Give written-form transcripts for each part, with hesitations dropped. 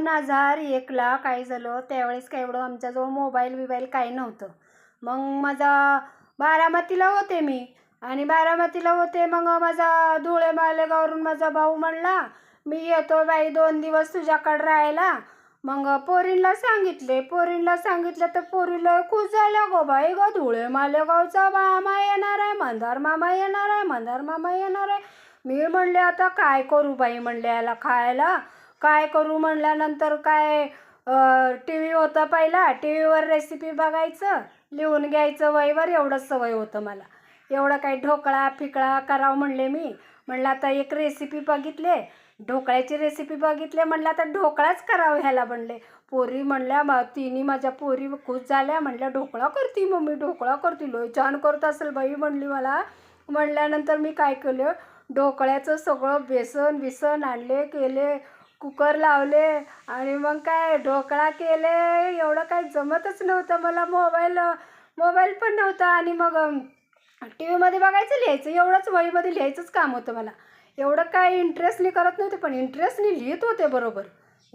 2001ला काय झालं, त्यावेळेस काय एवढं आमच्याजवळ मोबाईल काही नव्हतं. मग माझा बारामतीला होते मी आणि बारामतीला होते. मग माझा धुळे मालेगाववरून माझा भाऊ म्हणला, मी येतो बाई 2 दिवस तुझ्याकडं राहायला. मग पोरींला सांगितलं तर पोरीला खुश झाल्या गो बाई, गं धुळे मालेगावचा मामा येणार आहे, मंदार मामा येणार आहे, मंदार मामा येणार आहे. मी म्हणले आता काय करू बाई, म्हणले याला खायला काय करू. म्हणल्यानंतर काय टी व्ही होता पहिला, टी व्हीवर रेसिपी बघायचं, लिहून घ्यायचं वहीवर, एवढंच सवय होतं मला. एवढं काही ढोकळा फिकळा करावं म्हणले मी. म्हणलं आता एक रेसिपी बघितले, ढोकळ्याची रेसिपी बघितले, म्हणलं आता ढोकळाच करावं ह्याला. म्हणले पोरी म्हणल्या, तिन्ही माझ्या पोरी खुश झाल्या. म्हणल्या ढोकळा करती मम्मी, ढोकळा करती, लय छान करत असेल बाई म्हणली मला. म्हणल्यानंतर मी काय केलं, ढोकळ्याचं सगळं बेसन आणले, केले, कुकर लावले आणि मग काय ढोकळा केले. एवढं काही जमतच नव्हतं मला, मोबाईल पण नव्हता. आणि मग टी व्हीमध्ये बघायचं, लिहायचं, एवढंच वहीमध्ये लिहायचंच काम होतं मला. एवढं काय इंटरेस्टने करत नव्हते, पण इंटरेस्टने लिहित होते बरोबर,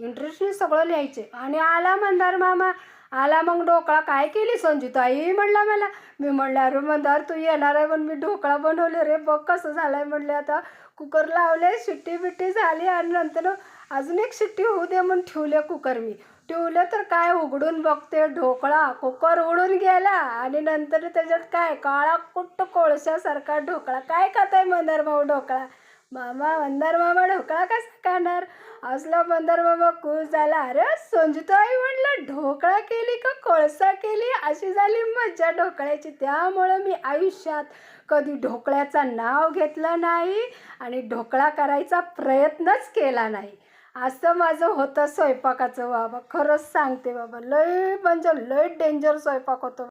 इंटरेस्टने सगळं लिहायचे. आणि आला मंदार मामा, आला. मग ढोकळा काय केली संजूताई म्हणला मला. मी म्हणलं अरे मंदार तू येणार आहे पण मी ढोकळा बनवले रे, बघ कसं झालं आहे. म्हणले आता कुकर लावले, शिट्टी बिट्टी झाली आणि नंतर अजून एक शिट्टी होऊ दे म्हणून ठेवले कुकर. मी ठेवलं तर काय उघडून बघते, ढोकळा कुकर उडून गेला आणि नंतर त्याच्यात काय काळा कुट्ट कोळशासारखा ढोकळा. काय खाताय मंदार भाऊ ढोकळा? मंदार मामा ढोकळा कसा खाणार? असला मंदार मामा खुश झाला. अरे संजूताई म्हणलं ढोकळा केली का कोळसा केली? अशी झाली मज्जा ढोकळ्याची. त्यामुळं मी आयुष्यात कधी ढोकळ्याचं नाव घेतलं नाही आणि ढोकळा करायचा प्रयत्नच केला नाही. असं माझं होतं स्वयंपाकाचं बाबा. खरंच सांगते बाबा, लय म्हणजे लय डेंजर स्वयंपाक होतं.